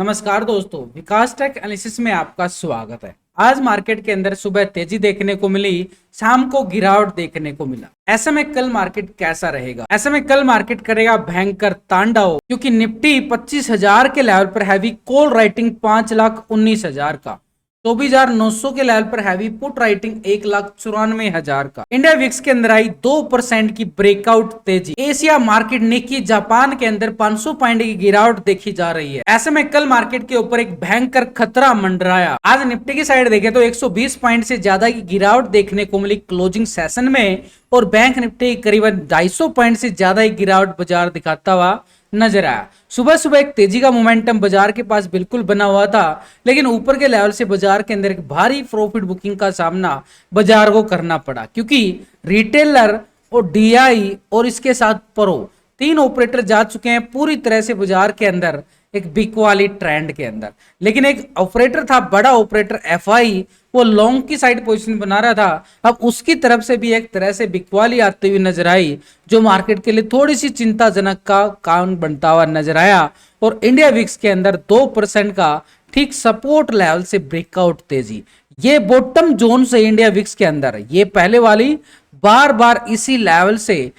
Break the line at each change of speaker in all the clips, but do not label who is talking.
नमस्कार दोस्तों, विकास take analysis में आपका स्वागत है। आज मार्केट के अंदर सुबह तेजी देखने को मिली, शाम को गिरावट देखने को मिला। ऐसे में कल मार्केट कैसा रहेगा? ऐसे में कल मार्केट करेगा भयंकर तांडव, क्योंकि निफ्टी 25,000 के लेवल पर हैवी कॉल राइटिंग 5,19,000 का, 24,900 के लेवल पर हैवी पुट राइटिंग 1,94,000 का। इंडिया विक्स के अंदर आई 2% की ब्रेकआउट तेजी। एशिया मार्केट निकी जापान के अंदर 500 पॉइंट की गिरावट देखी जा रही है। ऐसे में कल मार्केट के ऊपर एक भयंकर खतरा मंडराया। आज निफ्टी की साइड देखें तो 120 पॉइंट से ज्यादा की गिरावट देखने को मिली क्लोजिंग सेशन में, और बैंक निफ्टी करीबन 250 पॉइंट से ज्यादा की गिरावट बाजार दिखाता हुआ नजर आया। सुबह सुबह एक तेजी का मोमेंटम बाजार के पास बिल्कुल बना हुआ था, लेकिन ऊपर के लेवल से बाजार के अंदर एक भारी प्रॉफिट बुकिंग का सामना बाजार को करना पड़ा, क्योंकि रिटेलर और डीआई और इसके साथ प्रो 3 ऑपरेटर जा चुके हैं पूरी तरह से बाजार के अंदर एक बिक वाली ट्रेंड के अंदर। लेकिन एक ऑपरेटर था, बड़ा ऑपरेटर एफआई, वो लॉन्ग की साइड पोजीशन बना रहा था। अब उसकी तरफ से भी एक तरह से बिकवाली आती हुई नजर आई, जो मार्केट के लिए थोड़ी सी चिंताजनक का कारण बनता हुआ नजर आया। और इंडिया विक्स के अंदर 2% का ठीक सपोर्ट लेवल से ब्रेकआउट तेजी। ये बॉटम जोन से इंडिया विक्स के अंदर ये पहले वाली बार बार इसी लेवल से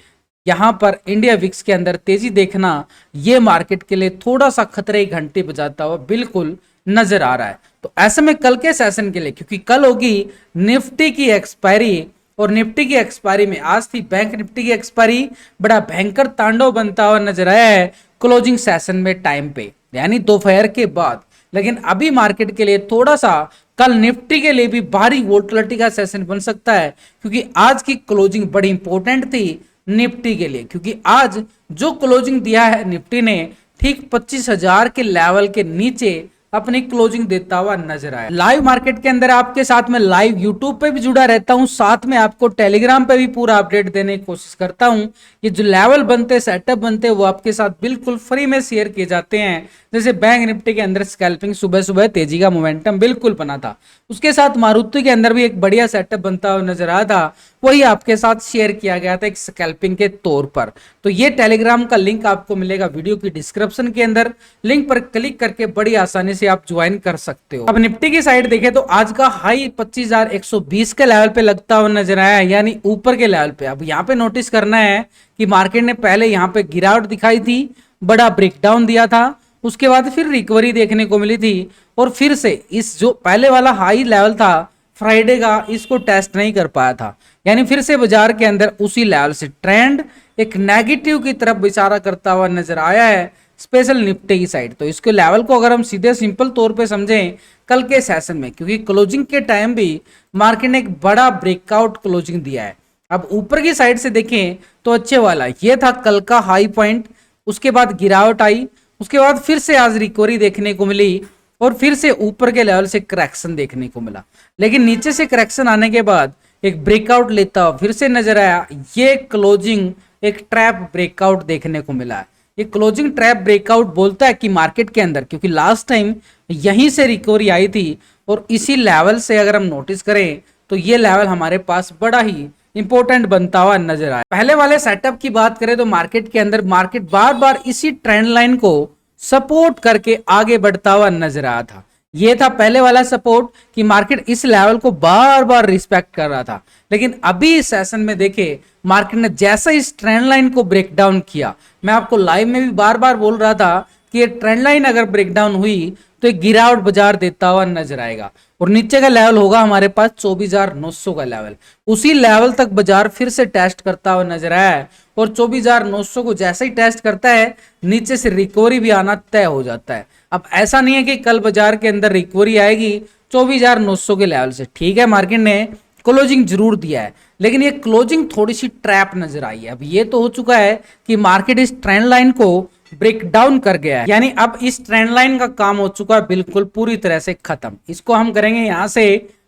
यहां पर इंडिया विक्स के अंदर तेजी देखना, ये मार्केट के लिए थोड़ा सा खतरे की घंटी बजाता हुआ बिल्कुल नजर आ रहा है। तो ऐसे में कल के सेशन के लिए, क्योंकि कल होगी निफ्टी की एक्सपायरी, और निफ्टी की एक्सपायरी में आज थी बैंक निफ्टी की एक्सपायरी, बड़ा भयंकर तांडव बनता हुआ नजर आया है क्लोजिंग सेशन में टाइम पे, यानी दोपहर के बाद। लेकिन अभी मार्केट के लिए थोड़ा सा कल निफ्टी के लिए भी भारी वोलेटिलिटी का सेशन बन सकता है, क्योंकि आज की क्लोजिंग बड़ी इंपॉर्टेंट थी निफ्टी के लिए, क्योंकि आज जो क्लोजिंग दिया है निफ्टी ने ठीक 25,000 के लेवल के नीचे अपनी क्लोजिंग देता हुआ नजर आया। लाइव मार्केट के अंदर आपके साथ में लाइव यूट्यूब पे भी जुड़ा रहता हूं, साथ में आपको टेलीग्राम पे भी पूरा अपडेट देने की कोशिश करता हूं। ये जो लेवल बनते, सेटअप बनते, वो आपके साथ बिल्कुल फ्री में शेयर किए जाते हैं। जैसे बैंक निफ्टी के अंदर स्कैल्पिंग सुबह सुबह तेजी का मोमेंटम बिल्कुल बना था, उसके साथ मारुति के अंदर भी एक बढ़िया सेटअप बनता हुआ नजर आया था, वही आपके साथ शेयर किया गया था एक स्कैल्पिंग के तौर पर। तो ये टेलीग्राम का लिंक आपको मिलेगा वीडियो की डिस्क्रिप्शन के अंदर, लिंक पर क्लिक करके बड़ी आसानी से आप ज्वाइन कर सकते हो। अब निफ्टी की साइड देखें तो आज का हाई 25,120 के लेवल पे लगता हुआ नजर आया, यानी ऊपर के लेवल पे। अब यहाँ पे नोटिस करना है कि मार्केट ने पहले यहाँ पे गिरावट दिखाई थी, बड़ा ब्रेकडाउन दिया था, उसके बाद फिर रिकवरी देखने को मिली थी, और फिर से इस जो पहले वाला हाई लेवल था फ्राइडे का, इसको टेस्ट नहीं कर पाया था, यानी फिर से बाजार के अंदर उसी लेवल से ट्रेंड एक नेगेटिव की तरफ इशारा करता हुआ नजर आया है, स्पेशल निफ्टी की साइड। तो इसके लेवल को अगर हम सीधे सिंपल तौर पे समझें कल के सेशन में, क्योंकि क्लोजिंग के टाइम भी मार्केट ने एक बड़ा ब्रेकआउट क्लोजिंग दिया है। अब ऊपर की साइड से देखें तो अच्छे वाला ये था कल का हाई पॉइंट, उसके बाद गिरावट आई, उसके बाद फिर से आज रिकवरी देखने को मिली, और फिर से ऊपर के लेवल से करेक्शन देखने को मिला। लेकिन नीचे से करेक्शन आने के बाद एक ब्रेकआउट लेता हुआ फिर से नजर आया। ये क्लोजिंग एक ट्रैप ब्रेकआउट देखने को मिला है। ये क्लोजिंग ट्रैप ब्रेकआउट बोलता है कि मार्केट के अंदर, क्योंकि लास्ट टाइम यहीं से रिकवरी आई थी, और इसी लेवल से अगर हम नोटिस करें तो ये लेवल हमारे पास बड़ा ही इंपॉर्टेंट बनता हुआ नजर आया। पहले वाले सेटअप की बात करें तो मार्केट के अंदर मार्केट बार बार इसी ट्रेंड लाइन को सपोर्ट करके आगे बढ़ता हुआ नजर आया था। ये था पहले वाला सपोर्ट कि मार्केट इस लेवल को बार बार रिस्पेक्ट कर रहा था। लेकिन अभी इस सेशन में देखे मार्केट ने जैसा इस ट्रेंड लाइन को ब्रेक डाउन किया, मैं आपको लाइव में भी बार बार बोल रहा था कि ये ट्रेंड लाइन अगर ब्रेक डाउन हुई तो एक गिरावट बाजार देता हुआ नजर आएगा, और नीचे का लेवल होगा हमारे पास 24,900 का लेवल। उसी लेवल तक बाजार फिर से टेस्ट करता हुआ नजर आया है, और 24,900 को जैसे ही टेस्ट करता है नीचे से रिकवरी भी आना तय हो जाता है। अब ऐसा नहीं है कि कल बाजार के अंदर रिकवरी आएगी 24,900 के लेवल से। ठीक है, मार्केट ने क्लोजिंग जरूर दिया है, लेकिन ये क्लोजिंग थोड़ी सी ट्रैप नजर आई है। अब ये तो हो चुका है कि मार्केट इस ट्रेंड लाइन को ब्रेक डाउन कर गया है, यानी अब इस ट्रेंड लाइन का काम हो चुका है बिल्कुल पूरी तरह से खत्म। इसको हम करेंगे यहां से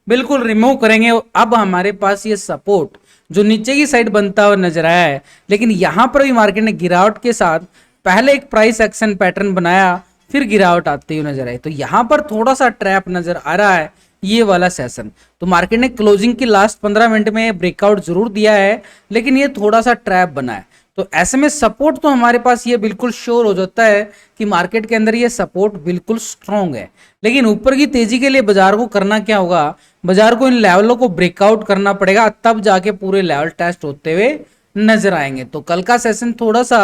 बिल्कुल रिमूव करेंगे। अब हमारे पास ये सपोर्ट जो नीचे की साइड बनता हुआ नजर आया है, लेकिन यहां पर भी मार्केट ने गिरावट के साथ पहले एक प्राइस एक्शन पैटर्न बनाया, फिर गिरावट आती हुई नजर आई। तो यहां पर थोड़ा सा ट्रैप नजर आ रहा है ये वाला सेशन। तो मार्केट ने क्लोजिंग की लास्ट 15 मिनट में ब्रेकआउट जरूर दिया है, लेकिन ये थोड़ा सा ट्रैप बना है, तो ऐसे में सपोर्ट तो हमारे पास ये बिल्कुल श्योर हो जाता है कि मार्केट के अंदर ये सपोर्ट बिल्कुल स्ट्रांग है। लेकिन ऊपर की तेजी के लिए बाजार को करना क्या होगा, बाजार को इन लेवलों को ब्रेकआउट करना पड़ेगा, तब जाके पूरे लेवल टेस्ट होते हुए नजर आएंगे। तो कल का सेशन थोड़ा सा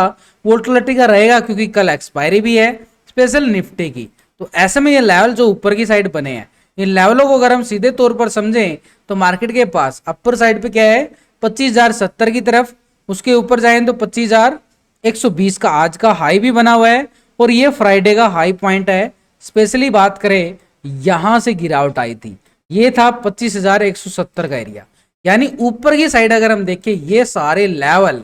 वोलेटिलिटी का रहेगा क्योंकि कल एक्सपायरी भी है स्पेशल निफ्टी की। तो ऐसे में ये लेवल जो ऊपर की साइड बने हैं, इन लेवलों को अगर हम सीधे तौर पर समझें तो मार्केट के पास अपर साइड पे क्या है 25,070 की तरफ, उसके ऊपर जाएं तो 25,120 का आज का हाई भी बना हुआ है और ये फ्राइडे का हाई पॉइंट है। स्पेशली बात करें यहां से गिरावट आई थी, ये था 25,170 का एरिया। यानी ऊपर की साइड अगर हम देखें ये सारे लेवल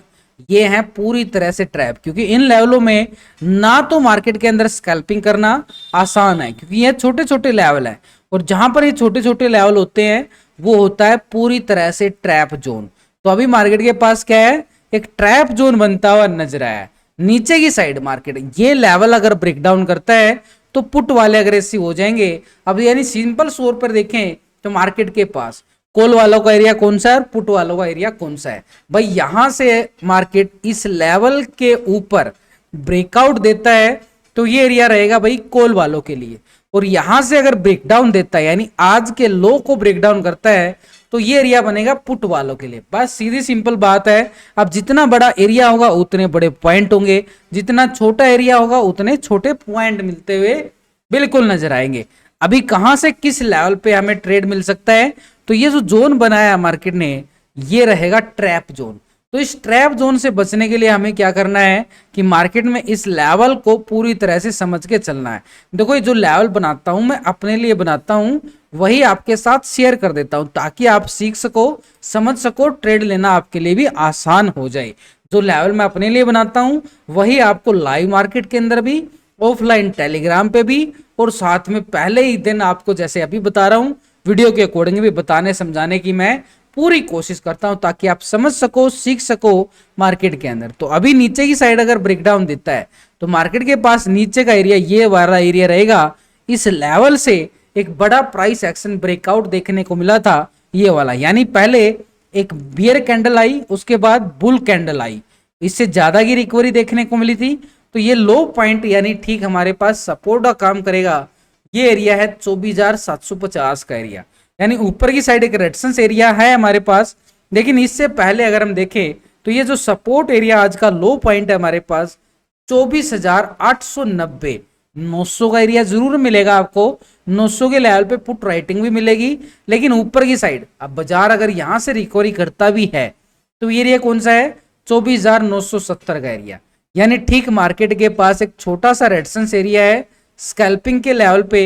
ये हैं पूरी तरह से ट्रैप, क्योंकि इन लेवलों में ना तो मार्केट के अंदर स्कैल्पिंग करना आसान है क्योंकि ये छोटे छोटे लेवल हैं, और जहां पर ये छोटे छोटे लेवल होते हैं वो होता है पूरी तरह से ट्रैप जोन। तो अभी मार्केट के पास क्या है, एक ट्रैप जोन बनता हुआ नजर आया है। नीचे की साइड मार्केट ये लेवल अगर ब्रेक डाउन करता है तो पुट वाले अग्रेसिव हो जाएंगे। अब यानी सिंपल तौर पर देखें तो मार्केट के पास कॉल वालों का एरिया कौन सा है और पुट वालों का एरिया कौन सा है। भाई यहां से मार्केट इस लेवल के ऊपर ब्रेकआउट देता है तो ये एरिया रहेगा भाई कॉल वालों के लिए, और यहां से अगर ब्रेकडाउन देता है यानी आज के लो को ब्रेकडाउन करता है तो ये एरिया बनेगा पुट वालों के लिए। बस सीधी सिंपल बात है। अब जितना बड़ा एरिया होगा उतने बड़े पॉइंट होंगे, जितना छोटा एरिया होगा उतने छोटे पॉइंट मिलते हुए बिल्कुल नजर आएंगे। अभी कहां से किस लेवल पे हमें ट्रेड मिल सकता है, तो ये जो जोन बनाया मार्केट ने ये रहेगा ट्रैप जोन। तो इस ट्रैप जोन से बचने के लिए हमें क्या करना है कि मार्केट में इस लेवल को पूरी तरह से समझ के चलना है। देखो ये जो लेवल बनाता हूं मैं अपने लिए बनाता हूं, वही आपके साथ शेयर कर देता हूं ताकि आप सीख सको, समझ सको, ट्रेड लेना आपके लिए भी आसान हो जाए। जो लेवल मैं अपने लिए बनाता हूं वही आपको लाइव मार्केट के अंदर भी, ऑफलाइन टेलीग्राम पे भी, और साथ में पहले ही दिन आपको जैसे अभी बता रहा हूं वीडियो के अकॉर्डिंग भी बताने समझाने की मैं पूरी कोशिश करता हूं ताकि आप समझ सको, सीख सको मार्केट के अंदर। तो अभी नीचे की साइड अगर ब्रेकडाउन देता है तो मार्केट के पास नीचे का एरिया ये वाला एरिया रहेगा। इस लेवल से एक बड़ा प्राइस एक्शन ब्रेकआउट देखने को मिला था ये वाला, यानी पहले एक बियर कैंडल आई उसके बाद बुल कैंडल आई, इससे ज्यादा की रिकवरी देखने को मिली थी। तो ये लो पॉइंट यानी ठीक हमारे पास सपोर्ट का काम करेगा। ये एरिया है 24,750 का एरिया, यानी ऊपर की साइड एक रेजिस्टेंस एरिया है हमारे पास। लेकिन इससे पहले अगर हम देखें तो ये जो सपोर्ट एरिया आज का लो पॉइंट है हमारे पास 24,890, 900 का एरिया जरूर मिलेगा आपको, 900 के लेवल पे पुट राइटिंग भी मिलेगी। लेकिन ऊपर की साइड अब बाजार अगर यहां से रिकवरी करता भी है तो ये एरिया कौन सा है 24,970 का एरिया, यानी ठीक मार्केट के पास एक छोटा सा रेजिस्टेंस एरिया है स्कैल्पिंग के लेवल पे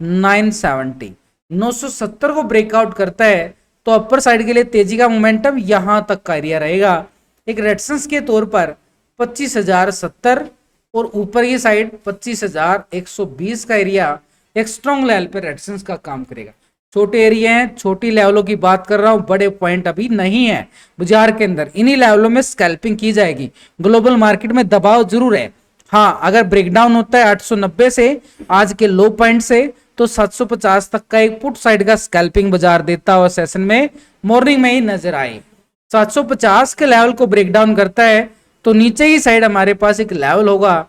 970, 970 को ब्रेकआउट करता है तो अपर साइड के लिए तेजी का मोमेंटम यहां तक का एरिया रहेगा एक रेजिस्टेंस के तौर पर 25,070, और ऊपर की साइड 25,120 का एरिया एक स्ट्रॉन्ग लेवल पे रेजिस्टेंस का काम करेगा। छोटे एरिया हैं, छोटी लेवलों की बात कर रहा हूं, बड़े पॉइंट अभी नहीं है बाजार के अंदर। इन्हीं लेवलों में स्कैल्पिंग की जाएगी। ग्लोबल मार्केट में दबाव जरूर है, हाँ अगर ब्रेकडाउन होता है 890 से आज के लो पॉइंट से तो 750 तक का एक पुट साइड का स्कैल्पिंग बाजार देता हुआ सेशन में मॉर्निंग में ही नजर आए। 750 के लेवल को ब्रेकडाउन करता है तो नीचे की साइड हमारे पास एक लेवल होगा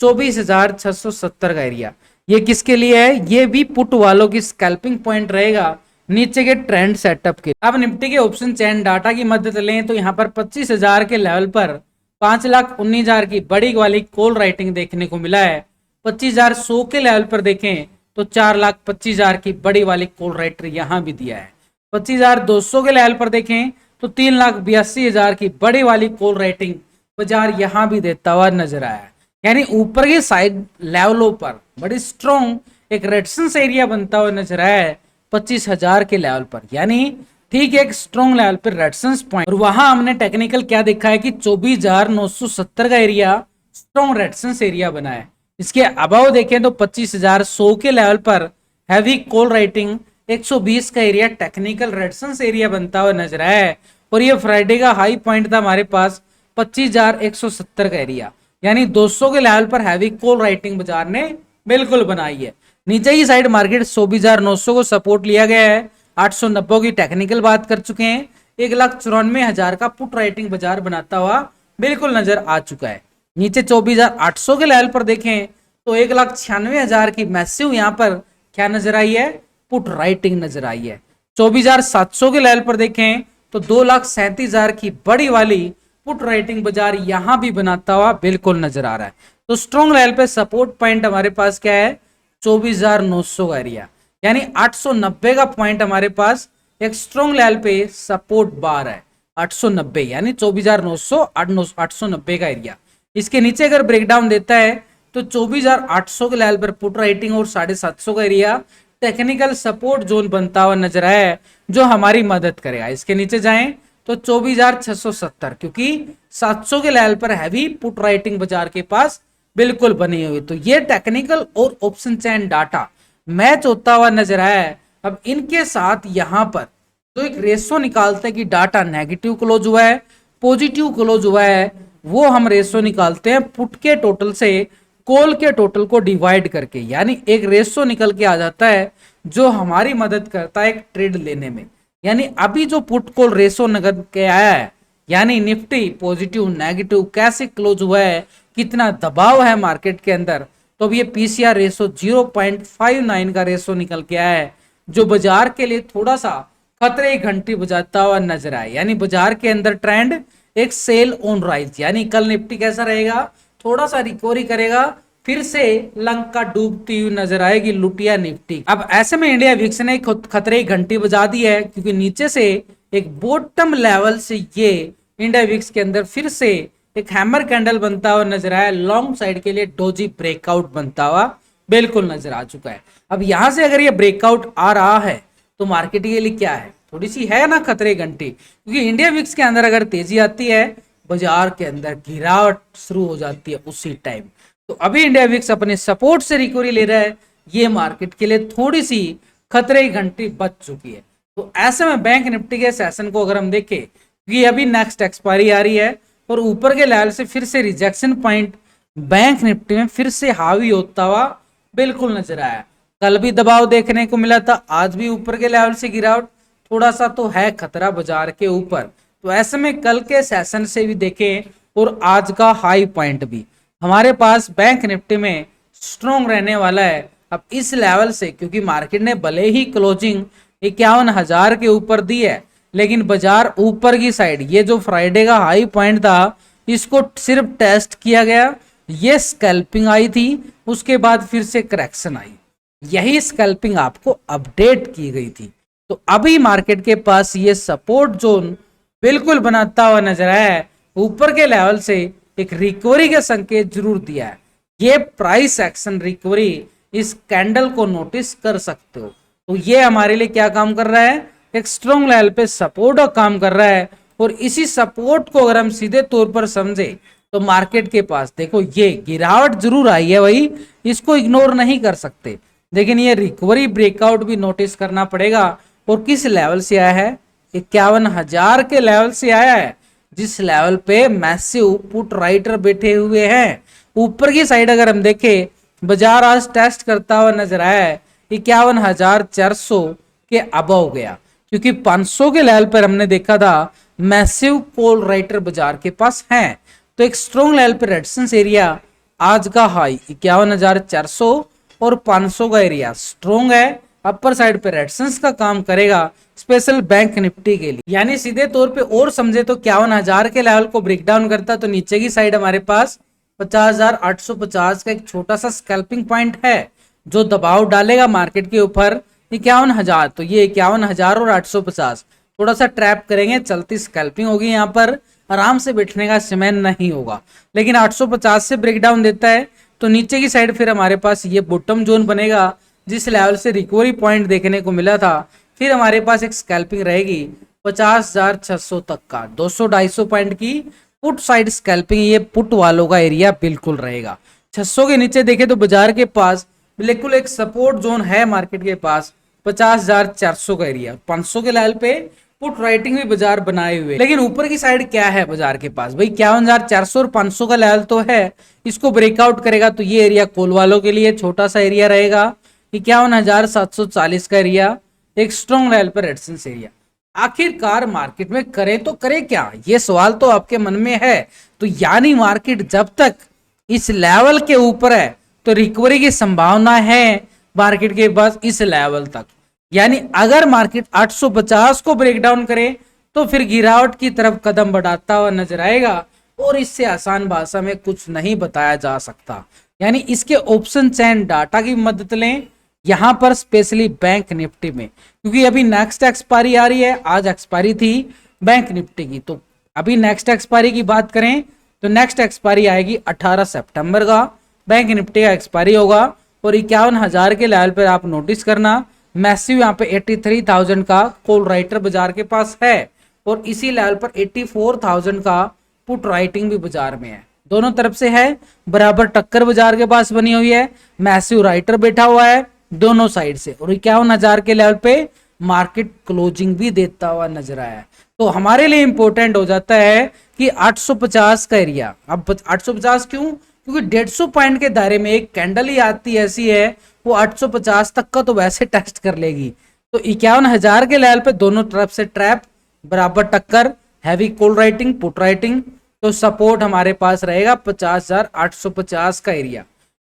24,670 का एरिया। ये किसके लिए है, ये भी पुट वालों की स्कैल्पिंग पॉइंट रहेगा नीचे के ट्रेंड सेटअप के। अब निफ्टी के ऑप्शन चैन डाटा की मदद लें तो यहाँ पर 25,000 के लेवल पर 5,19,000 की बड़ी वाली कॉल राइटिंग देखने को मिला है। 25,100 के लेवल पर देखें तो 4,25,000 की बड़ी वाली कॉल राइटर यहां भी दिया है। 25,200 के लेवल पर देखें तो 3,82,000 की बड़ी वाली कॉल राइटिंग बाजार यहां भी देता हुआ नजर आया। यानी ऊपर के साइड लेवलों पर बड़ी स्ट्रॉन्ग एक रेजिस्टेंस एरिया बनता हुआ नजर आया है 25,000 के लेवल पर, यानी ठीक एक स्ट्रॉन्ग लेवल पर रेजिस्टेंस पॉइंट। और वहां हमने टेक्निकल क्या देखा है कि 24,970 का एरिया स्ट्रॉन्ग रेजिस्टेंस एरिया बना है। इसके अबाव देखें तो 25,100 के लेवल पर हैवी कॉल राइटिंग 120 का एरिया टेक्निकल रेजिस्टेंस एरिया बनता हुआ नजर आया है। और ये फ्राइडे का हाई पॉइंट था हमारे पास 25,170 का एरिया, यानी 200 के लेवल पर हैवी कॉल राइटिंग बाजार ने बिल्कुल बनाई है। नीचे की साइड मार्केट 24,900 को सपोर्ट लिया गया है। 890 की टेक्निकल बात कर चुके हैं। 1,94,000 का पुट राइटिंग बाजार बनाता हुआ बिल्कुल नजर आ चुका है। नीचे 24,800 के लेवल पर देखें तो 1,96,000 की मैसिव यहां पर क्या नजर आई है, पुट राइटिंग नजर आई है। 24,700 के लेवल पर देखें तो 2,37,000 की बड़ी वाली पुट राइटिंग बाजार यहां भी बनाता हुआ बिल्कुल नजर आ रहा है। तो स्ट्रॉन्ग लेवल पे सपोर्ट पॉइंट हमारे पास क्या है, 24,900 का एरिया, यानी 890 का पॉइंट हमारे पास एक स्ट्रॉन्ग लेवल पे सपोर्ट बार है। 890 यानी 24,900 890 का एरिया। इसके नीचे अगर ब्रेकडाउन देता है तो 24,800 के लेवल पर पुट राइटिंग और 750 का एरिया टेक्निकल सपोर्ट जोन बनता हुआ नजर आया है, जो हमारी मदद करेगा। इसके नीचे जाएं तो 24,670, क्योंकि 700 के लेवल पर हैवी पुट राइटिंग बाजार के पास बिल्कुल बनी हुई। तो ये टेक्निकल और ऑप्शन चैन डाटा मैच होता हुआ नजर आया है। अब इनके साथ यहां पर तो एक रेशो निकालते हैं कि डाटा नेगेटिव क्लोज हुआ है, पॉजिटिव क्लोज हुआ है, वो हम रेशो निकालते हैं पुट के टोटल से कॉल के टोटल को डिवाइड करके, यानी एक रेशो निकल के आ जाता है जो हमारी मदद करता है एक ट्रेड लेने में। यानी अभी जो पुट कॉल रेशो निकल के आया है, यानी निफ्टी पॉजिटिव नेगेटिव कैसे क्लोज हुआ है, कितना दबाव है मार्केट के अंदर, तो अब ये पीसीआर रेशो 0.59 का रेशो निकल के आया है, जो बाजार के लिए थोड़ा सा खतरे की घंटी बजाता हुआ नजर आए। यानी बाजार के अंदर ट्रेंड एक सेल ऑन राइज, यानी कल निफ्टी कैसा रहेगा, थोड़ा सा रिकवरी करेगा, फिर से लंका डूबती हुई नजर आएगी लुटिया निफ्टी। अब ऐसे में इंडिया विक्स ने खतरे की घंटी बजा दी है, क्योंकि नीचे से एक बॉटम लेवल से ये इंडिया विक्स के अंदर फिर से एक हैमर कैंडल बनता हुआ नजर आया, लॉन्ग साइड के लिए डोजी ब्रेकआउट बनता हुआ बिल्कुल नजर आ चुका है। अब यहां से अगर ये ब्रेकआउट आ रहा है तो मार्केट के लिए क्या है, थोड़ी सी है ना खतरे घंटी, क्योंकि इंडिया विक्स के अंदर अगर तेजी आती है बाजार के अंदर गिरावट शुरू हो जाती है उसी टाइम। तो अभी इंडिया विक्स अपने सपोर्ट से रिकवरी ले रहा है, ये मार्केट के लिए थोड़ी सी खतरे की घंटी बच चुकी है। तो ऐसे में बैंक निफ्टी के सेशन को अगर हम देखें, क्योंकि अभी नेक्स्ट एक्सपायरी आ रही है और ऊपर के लेवल से फिर से रिजेक्शन पॉइंट बैंक निफ्टी में फिर से हावी होता हुआ बिल्कुल नजर आया। कल भी दबाव देखने को मिला था, आज भी ऊपर के लेवल से गिरावट, थोड़ा सा तो है खतरा बाजार के ऊपर। तो ऐसे में कल के सेशन से भी देखें और आज का हाई पॉइंट भी हमारे पास बैंक निफ्टी में स्ट्रॉन्ग रहने वाला है। अब इस लेवल से, क्योंकि मार्केट ने भले ही क्लोजिंग 51,000 के ऊपर दी है, लेकिन बाजार ऊपर की साइड, ये जो फ्राइडे का हाई पॉइंट था इसको सिर्फ टेस्ट किया गया, ये स्कैल्पिंग आई थी, उसके बाद फिर से करेक्शन आई, यही स्कैल्पिंग आपको अपडेट की गई थी। तो अभी मार्केट के पास ये सपोर्ट जोन बिल्कुल बनाता हुआ नजर आया है, ऊपर के लेवल से एक रिकवरी के संकेत जरूर दिया है। ये प्राइस एक्शन रिकवरी इस कैंडल को नोटिस कर सकते हो। तो ये हमारे लिए क्या काम कर रहा है, एक स्ट्रॉन्ग लेवल पे सपोर्ट का काम कर रहा है। और इसी सपोर्ट को अगर हम सीधे तौर पर समझे तो मार्केट के पास देखो ये गिरावट जरूर आई है भाई, इसको इग्नोर नहीं कर सकते, लेकिन ये रिकवरी ब्रेकआउट भी नोटिस करना पड़ेगा। और किस लेवल से आया है, 51,000 के लेवल से आया है, जिस लेवल पे मैसिव पुट राइटर बैठे हुए हैं। ऊपर की साइड अगर हम देखें, बाजार आज टेस्ट करता हुआ नजर आया है 51,400 के अबव गया, क्योंकि 500 के लेवल पर हमने देखा था मैसिव कॉल राइटर बाजार के पास है। तो एक स्ट्रॉन्ग लेवल पर रेजिस्टेंस एरिया आज का हाई 51,400 और 500 का एरिया स्ट्रॉन्ग है, अपर साइड पे रेजिस्टेंस का काम करेगा स्पेशल बैंक निफ्टी के लिए। यानी सीधे तौर पे और समझे तो 51,000 के लेवल को ब्रेक डाउन करता तो नीचे की साइड हमारे पास 50,850 का एक छोटा सा स्कैल्पिंग पॉइंट है, जो दबाव डालेगा मार्केट के ऊपर 51,000। तो ये 51,000 और 850 थोड़ा सा ट्रैप करेंगे, चलती स्कैल्पिंग होगी, यहाँ पर आराम से बैठने का समय नहीं होगा। लेकिन 850 से ब्रेक डाउन देता है तो नीचे की साइड फिर हमारे पास ये बॉटम जोन बनेगा, जिस लेवल से रिकवरी पॉइंट देखने को मिला था। फिर हमारे पास एक स्कैल्पिंग रहेगी 50,600 तक का, 200-250 पॉइंट की पुट साइड स्कैल्पिंग, ये पुट वालों का एरिया बिल्कुल रहेगा। 600 के नीचे देखे तो बाजार के पास बिल्कुल एक सपोर्ट जोन है मार्केट के पास 50,400 का एरिया। 500 के लेवल पे पुट राइटिंग भी बाजार बनाए हुए, लेकिन ऊपर की साइड क्या है बाजार के पास भाई, 51,400 और 500 का लेवल तो है, इसको ब्रेकआउट करेगा तो ये एरिया कॉल वालों के लिए छोटा सा एरिया रहेगा। 51,740 का एरिया एक स्ट्रॉन्ग लेवल पर रेजिस्टेंस एरिया। आखिरकार मार्केट में करें तो करें क्या, ये सवाल तो आपके मन में है। तो यानी मार्केट जब तक इस लेवल के ऊपर है तो रिकवरी की संभावना है मार्केट के बस इस लेवल तक। यानी अगर मार्केट 850 को ब्रेक डाउन करे तो फिर गिरावट की तरफ कदम बढ़ाता हुआ नजर आएगा, और इससे आसान भाषा में कुछ नहीं बताया जा सकता। यानी इसके ऑप्शन चैन डाटा की मदद लें यहां पर, स्पेशली बैंक निफ्टी में, क्योंकि अभी नेक्स्ट एक्सपायरी आ रही है। आज एक्सपायरी थी बैंक निफ्टी की, तो अभी नेक्स्ट एक्सपायरी की बात करें तो नेक्स्ट एक्सपायरी आएगी 18 सितंबर का, बैंक निफ्टी का एक्सपायरी होगा। और 51,000 के लेवल पर आप नोटिस करना, मैसिव यहाँ पे 83,000 का कॉल राइटर बाजार के पास है, और इसी लेवल पर 84,000 का पुट राइटिंग भी बाजार में है। दोनों तरफ से है, बराबर टक्कर बाजार के पास बनी हुई है, मैसिव राइटर बैठा हुआ है दोनों साइड से, और 51,000 के लेवल पे मार्केट क्लोजिंग भी देता हुआ नजर आया है। तो हमारे लिए इंपॉर्टेंट हो जाता है कि 850 का एरिया। अब 850 क्यों? क्योंकि 150 पॉइंट के दायरे में एक कैंडल ही आती ऐसी है, वो 850 तक का तो वैसे टेस्ट कर लेगी। तो 51,000 के लेवल पे दोनों तरफ से ट्रैप, बराबर टक्कर, heavy call writing, put writing. तो सपोर्ट हमारे पास रहेगा 50,850 का एरिया,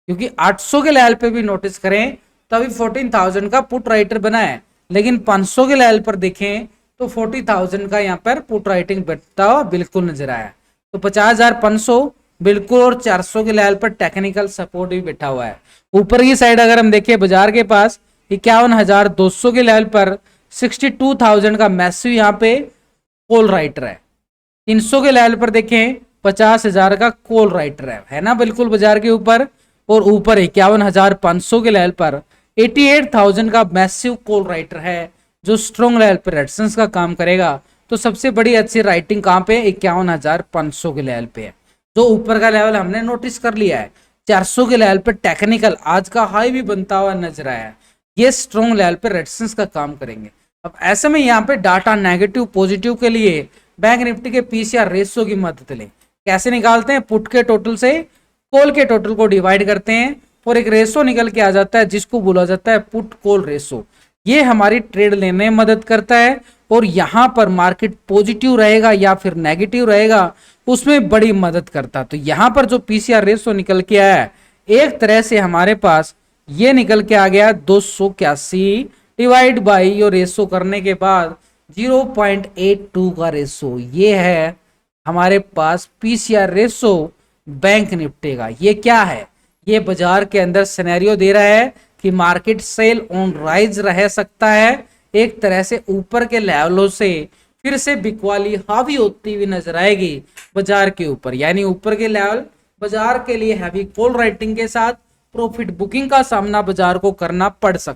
क्योंकि 800 के लेवल पे भी नोटिस करें तो अभी 14,000 का पुट राइटर बना है, लेकिन 500 के लेवल पर देखें तो 40,000 का यहाँ पर पुट राइटिंग बैठता हुआ बिल्कुल नजर आया। तो 50,500 बिल्कुल, और 400 के लेवल पर टेक्निकल सपोर्ट भी बैठा हुआ है। ऊपर की साइड अगर हम देखें बाजार के पास 51,200 के लेवल पर 62,000 का मैसिव यहाँ पे कॉल राइटर है। 300 के लेवल पर देखें 50,000 का कॉल राइटर है ना, बिल्कुल बाजार के ऊपर। और ऊपर 51,500 के लेवल पर 88,000 का मैसिव कॉल राइटर है, जो स्ट्रॉन्ग लेवल पर रेजिस्टेंस का काम करेगा। तो सबसे बड़ी अच्छी राइटिंग कहाँ पे? 51,500 के लेवल पे है, जो ऊपर का लेवल हमने नोटिस कर लिया है। 400 के लेवल पे टेक्निकल आज का हाई भी बनता हुआ नजर आया है, ये स्ट्रॉन्ग लेवल पे रेजिस्टेंस का काम करेंगे। अब ऐसे में यहाँ पे डाटा नेगेटिव पॉजिटिव के लिए बैंक निफ्टी के पीसीआर रेशियो की मदद लें। कैसे निकालते हैं? पुट के टोटल से कॉल के टोटल को डिवाइड करते हैं और एक रेशो निकल के आ जाता है, जिसको बोला जाता है पुट कॉल रेशो। ये हमारी ट्रेड लेने में मदद करता है, और यहां पर मार्केट पॉजिटिव रहेगा या फिर नेगेटिव रहेगा उसमें बड़ी मदद करता है। तो यहां पर जो पीसीआर रेशो निकल के आया है, एक तरह से हमारे पास ये निकल के आ गया 281 डिवाइड बाई यो रेशो करने के बाद 0.82 का रेशो। ये है हमारे पास पीसीआर रेशो बैंक निफ्टी का। ये क्या है? ये बाजार के अंदर सिनेरियो दे रहा है कि मार्केट सेल ऑन राइज रह सकता है, एक तरह से ऊपर के लेवलों से फिर से बिकवाली हावी होती हुई नजर आएगी बाजार के ऊपर। यानी ऊपर के लेवल बाजार के लिए हैवी कॉल राइटिंग के साथ प्रॉफिट बुकिंग का सामना बाजार को करना पड़ सकता है।